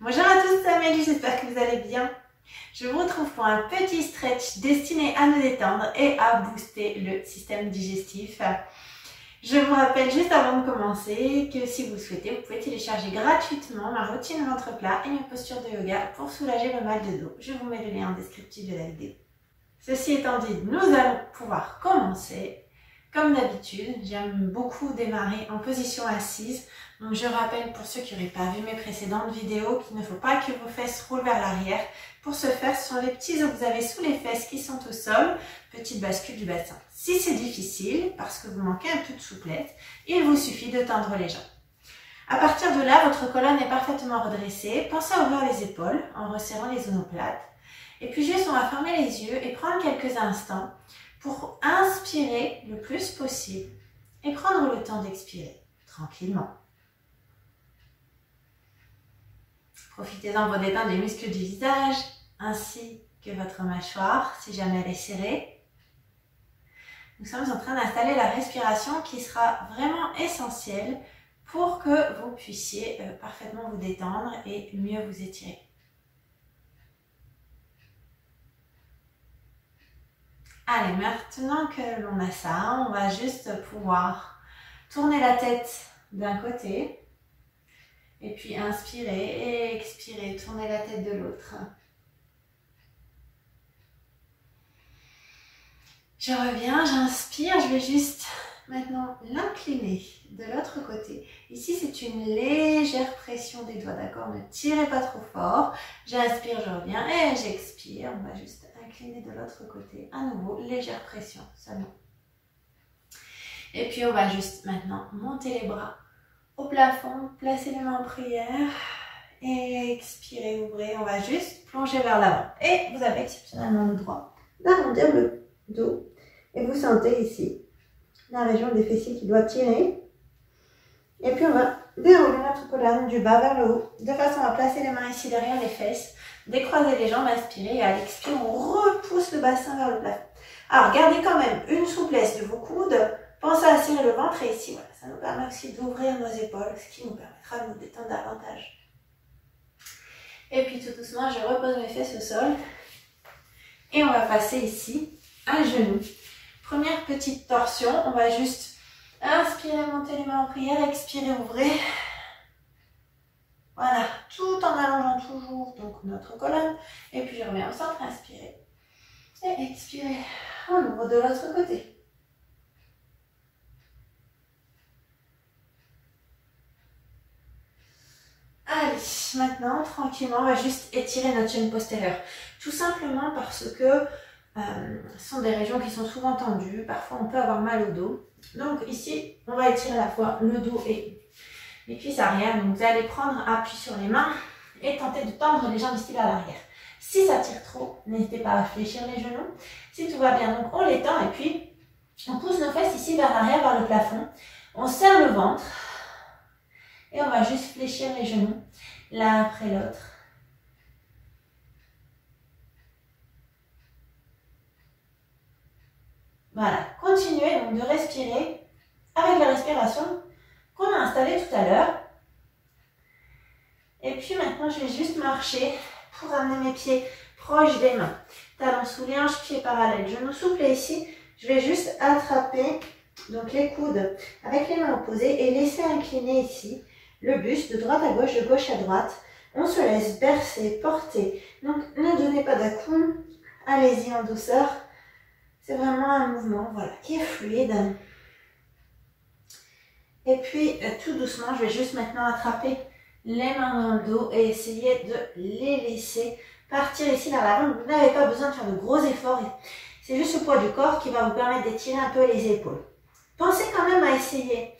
Bonjour à tous, c'est Amélie, j'espère que vous allez bien. Je vous retrouve pour un petit stretch destiné à nous détendre et à booster le système digestif. Je vous rappelle juste avant de commencer que si vous le souhaitez, vous pouvez télécharger gratuitement ma routine ventre plat et mes postures de yoga pour soulager le mal de dos. Je vous mets le lien en descriptif de la vidéo. Ceci étant dit, nous allons pouvoir commencer. Comme d'habitude, j'aime beaucoup démarrer en position assise. Donc je rappelle pour ceux qui n'auraient pas vu mes précédentes vidéos qu'il ne faut pas que vos fesses roulent vers l'arrière. Pour ce faire, ce sont les petits os que vous avez sous les fesses qui sont au sol, petite bascule du bassin. Si c'est difficile, parce que vous manquez un peu de souplesse, il vous suffit de tendre les jambes. À partir de là, votre colonne est parfaitement redressée. Pensez à ouvrir les épaules en resserrant les omoplates. Et puis juste, on va fermer les yeux et prendre quelques instants pour inspirer le plus possible et prendre le temps d'expirer tranquillement. Profitez-en pour détendre les muscles du visage ainsi que votre mâchoire si jamais elle est serrée. Nous sommes en train d'installer la respiration qui sera vraiment essentielle pour que vous puissiez parfaitement vous détendre et mieux vous étirer. Allez, maintenant que l'on a ça, on va juste pouvoir tourner la tête d'un côté et puis inspirer et expirer, tourner la tête de l'autre. Je reviens, j'inspire, je vais juste maintenant l'incliner de l'autre côté. Ici, c'est une légère pression des doigts, d'accord? Ne tirez pas trop fort. J'inspire, je reviens et j'expire. On va juste incliner de l'autre côté. À nouveau, légère pression seulement. Et puis, on va juste maintenant monter les bras au plafond, placer les mains en prière et expirer, ouvrez. On va juste plonger vers l'avant. Et vous avez exceptionnellement le droit d'arrondir le dos. Et vous sentez ici la région des fessiers qui doit tirer. Et puis on va dérouler notre colonne du bas vers le haut, de façon à placer les mains ici derrière les fesses, décroiser les jambes, inspirer et à l'expire, on repousse le bassin vers le plafond. Alors gardez quand même une souplesse de vos coudes, pensez à serrer le ventre et ici, voilà, ça nous permet aussi d'ouvrir nos épaules, ce qui nous permettra de nous détendre davantage. Et puis tout doucement, je repose mes fesses au sol et on va passer ici à genoux. Première petite torsion, on va juste inspirer, monter les mains en prière, expirer, ouvrez. Voilà, tout en allongeant toujours donc notre colonne. Et puis je reviens au centre, inspirez. Et expirez. On ouvre de l'autre côté. Allez, maintenant, tranquillement, on va juste étirer notre chaîne postérieure. Tout simplement parce que ce sont des régions qui sont souvent tendues. Parfois, on peut avoir mal au dos. Donc ici, on va étirer à la fois le dos et les cuisses arrière. Donc vous allez prendre appui sur les mains et tenter de tendre les jambes ici vers l'arrière. Si ça tire trop, n'hésitez pas à fléchir les genoux. Si tout va bien, donc on les tend et puis on pousse nos fesses ici vers l'arrière, vers le plafond. On serre le ventre et on va juste fléchir les genoux l'un après l'autre. Voilà, continuez donc de respirer avec la respiration qu'on a installée tout à l'heure. Et puis maintenant, je vais juste marcher pour amener mes pieds proches des mains. Talons sous les hanches, pieds parallèles, genoux souples. Et ici, je vais juste attraper donc les coudes avec les mains opposées et laisser incliner ici le buste de droite à gauche, de gauche à droite. On se laisse bercer, porter. Donc, ne donnez pas d'à-coups. Allez-y en douceur. C'est vraiment un mouvement, voilà, qui est fluide. Et puis, tout doucement, je vais juste maintenant attraper les mains dans le dos et essayer de les laisser partir ici vers l'avant. Vous n'avez pas besoin de faire de gros efforts. C'est juste le poids du corps qui va vous permettre d'étirer un peu les épaules. Pensez quand même à essayer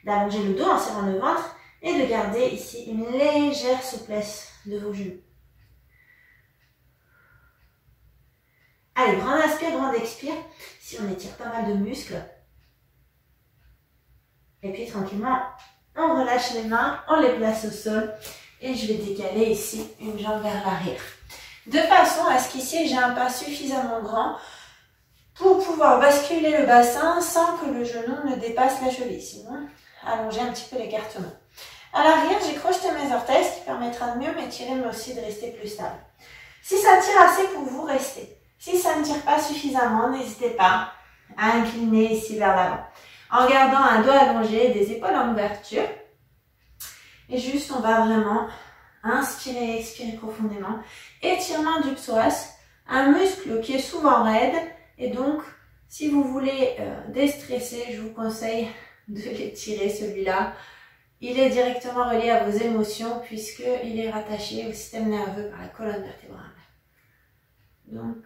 d'allonger le dos en serrant le ventre et de garder ici une légère souplesse de vos genoux. Allez, grand inspire, grand expire. Si on étire pas mal de muscles. Et puis tranquillement, on relâche les mains, on les place au sol. Et je vais décaler ici une jambe vers l'arrière. De façon à ce qu'ici, j'ai un pas suffisamment grand pour pouvoir basculer le bassin sans que le genou ne dépasse la cheville. Sinon, allongez un petit peu l'écartement. À l'arrière, j'ai crocheté mes orteils, ce qui permettra de mieux m'étirer, mais aussi de rester plus stable. Si ça tire assez pour vous, restez. Si ça ne tire pas suffisamment, n'hésitez pas à incliner ici vers l'avant. En gardant un dos allongé, des épaules en ouverture. Et juste, on va vraiment inspirer, expirer profondément. Étirement du psoas, un muscle qui est souvent raide. Et donc, si vous voulez déstresser, je vous conseille de l'étirer celui-là. Il est directement relié à vos émotions puisqu'il est rattaché au système nerveux par la colonne vertébrale. Donc,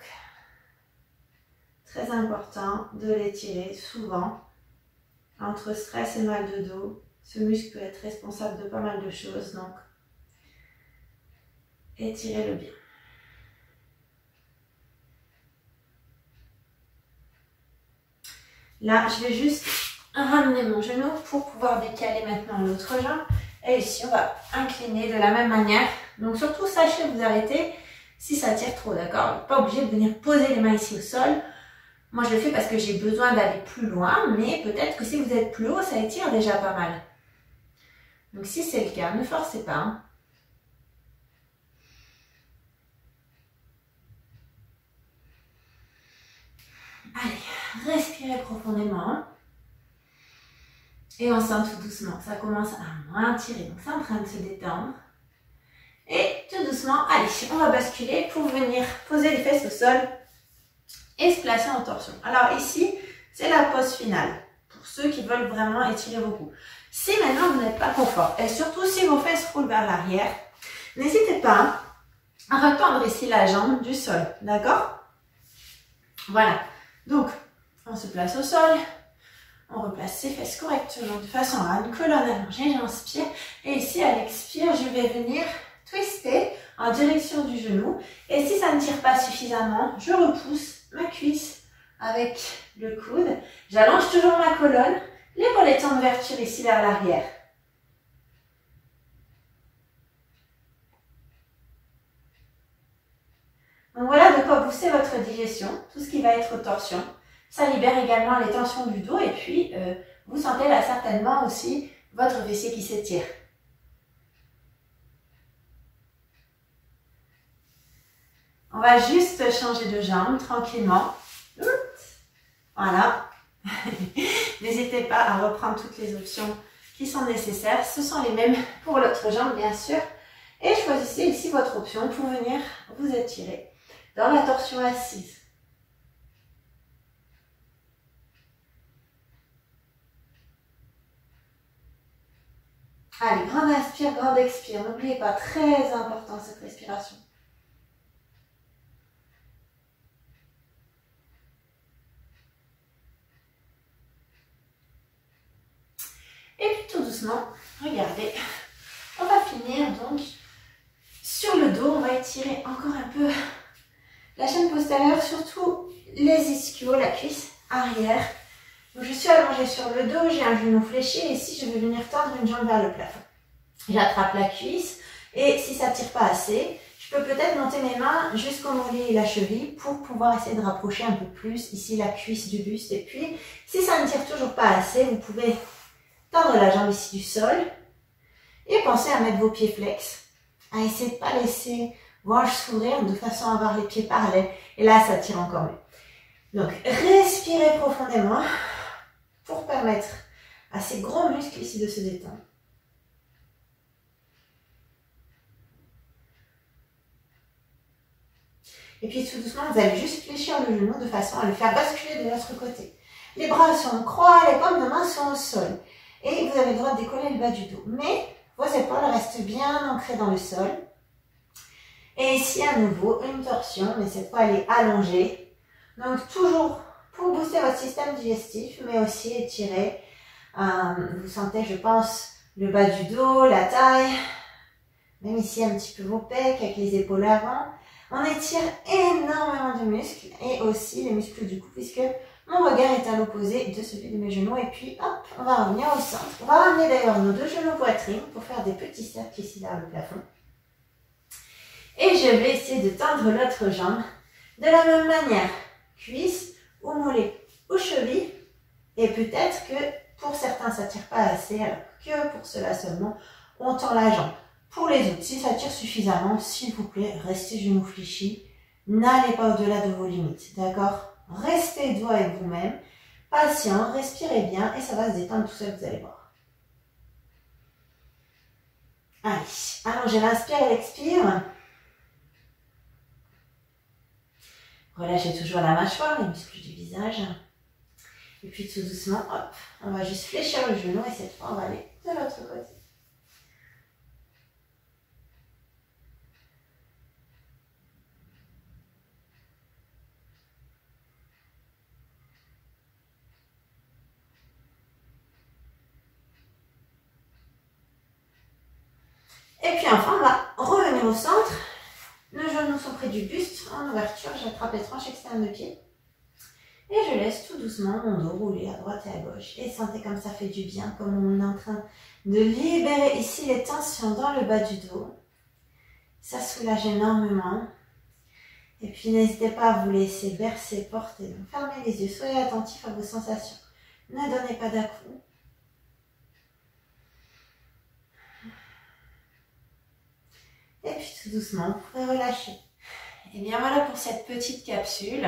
très important de l'étirer souvent. Entre stress et mal de dos, ce muscle peut être responsable de pas mal de choses, donc étirez-le bien. Là, je vais juste ramener mon genou pour pouvoir décaler maintenant l'autre jambe. Et ici, on va incliner de la même manière. Donc surtout, sachez vous arrêter si ça tire trop, d'accord? Pas obligé de venir poser les mains ici au sol. Moi, je le fais parce que j'ai besoin d'aller plus loin, mais peut-être que si vous êtes plus haut, ça étire déjà pas mal. Donc si c'est le cas, ne forcez pas. Hein. Allez, respirez profondément. Et on sent tout doucement, ça commence à moins tirer, donc c'est en train de se détendre. Et tout doucement, allez, on va basculer pour venir poser les fesses au sol et se placer en torsion. Alors ici, c'est la pose finale, pour ceux qui veulent vraiment étirer beaucoup. Si maintenant vous n'êtes pas confort, et surtout si vos fesses roulent vers l'arrière, n'hésitez pas à retendre ici la jambe du sol, d'accord? Voilà, donc on se place au sol. On replace ses fesses correctement de façon à une colonne allongée. J'inspire. Et ici, à l'expire, je vais venir twister en direction du genou. Et si ça ne tire pas suffisamment, je repousse ma cuisse avec le coude. J'allonge toujours ma colonne. L'épaule est en ouverture ici vers l'arrière. Donc voilà de quoi booster votre digestion. Tout ce qui va être torsion. Ça libère également les tensions du dos et puis vous sentez là certainement aussi votre fessier qui s'étire. On va juste changer de jambe tranquillement. Voilà. N'hésitez pas à reprendre toutes les options qui sont nécessaires. Ce sont les mêmes pour l'autre jambe bien sûr. Et choisissez ici votre option pour venir vous étirer dans la torsion assise. Allez, grande inspire, grande expire. N'oubliez pas, très important cette respiration. Et puis tout doucement, regardez, on va finir donc sur le dos. On va étirer encore un peu la chaîne postérieure, surtout les ischios, la cuisse arrière. Donc, je suis allongée sur le dos, j'ai un genou fléchi et ici je vais venir tendre une jambe vers le plafond. J'attrape la cuisse et si ça ne tire pas assez, je peux peut-être monter mes mains jusqu'au mollet et la cheville pour pouvoir essayer de rapprocher un peu plus ici la cuisse du buste. Et puis, si ça ne tire toujours pas assez, vous pouvez tendre la jambe ici du sol et pensez à mettre vos pieds flex, à essayer de ne pas laisser vos hanches s'ouvrir de façon à avoir les pieds parallèles. Et là, ça tire encore mieux. Donc, respirez profondément pour permettre à ces gros muscles ici de se détendre. Et puis tout doucement, vous allez juste fléchir le genou de façon à le faire basculer de l'autre côté. Les bras sont en croix, les paumes de main sont au sol. Et vous avez le droit de décoller le bas du dos. Mais vos épaules restent bien ancrées dans le sol. Et ici, à nouveau, une torsion, mais cette fois, elle est allongée. Donc toujours pour booster votre système digestif, mais aussi étirer. Vous sentez, je pense, le bas du dos, la taille, même ici un petit peu vos pecs avec les épaules avant. On étire énormément de muscles et aussi les muscles du cou puisque mon regard est à l'opposé de celui de mes genoux. Et puis hop, on va revenir au centre. On va ramener d'ailleurs nos deux genoux poitrine pour faire des petits cercles ici vers le plafond. Et je vais essayer de tendre l'autre jambe de la même manière. Cuisse ou mollet ou cheville. Et peut-être que pour certains ça ne tire pas assez alors que pour cela seulement on tend la jambe. Pour les autres, si ça tire suffisamment, s'il vous plaît, restez genoux fléchis. N'allez pas au-delà de vos limites, d'accord? Restez doux avec vous-même, patient, respirez bien et ça va se détendre tout seul, vous allez voir. Allez, allongez l'inspire et l'expire. Relâchez toujours la mâchoire, les muscles du visage. Et puis tout doucement, hop, on va juste fléchir le genou et cette fois on va aller de l'autre côté. Et puis enfin, on va revenir au centre. Nos genoux sont près du buste, en ouverture, j'attrape les tranches externes de pied. Et je laisse tout doucement mon dos rouler à droite et à gauche. Et sentez comme ça fait du bien, comme on est en train de libérer ici les tensions dans le bas du dos. Ça soulage énormément. Et puis n'hésitez pas à vous laisser bercer, porter. Donc fermez les yeux, soyez attentifs à vos sensations. Ne donnez pas d'à-coups. Et puis tout doucement, vous pouvez relâcher. Et bien voilà pour cette petite capsule.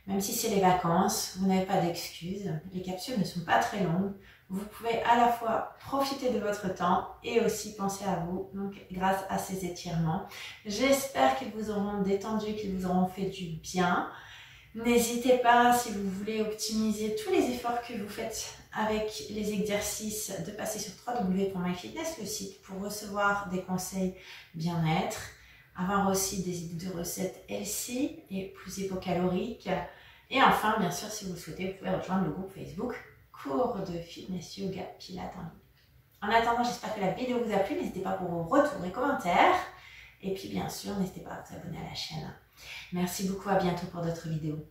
Même si c'est les vacances, vous n'avez pas d'excuses. Les capsules ne sont pas très longues. Vous pouvez à la fois profiter de votre temps et aussi penser à vous, donc grâce à ces étirements. J'espère qu'ils vous auront détendu, qu'ils vous auront fait du bien. N'hésitez pas, si vous voulez optimiser tous les efforts que vous faites avec les exercices, de passer sur www.myfitness, le site, pour recevoir des conseils bien-être, avoir aussi des idées de recettes healthy et plus hypocaloriques. Et enfin, bien sûr, si vous le souhaitez, vous pouvez rejoindre le groupe Facebook Cours de Fitness Yoga Pilates en ligne. En attendant, j'espère que la vidéo vous a plu. N'hésitez pas pour vos retours et commentaires. Et puis bien sûr, n'hésitez pas à vous abonner à la chaîne. Merci beaucoup, à bientôt pour d'autres vidéos.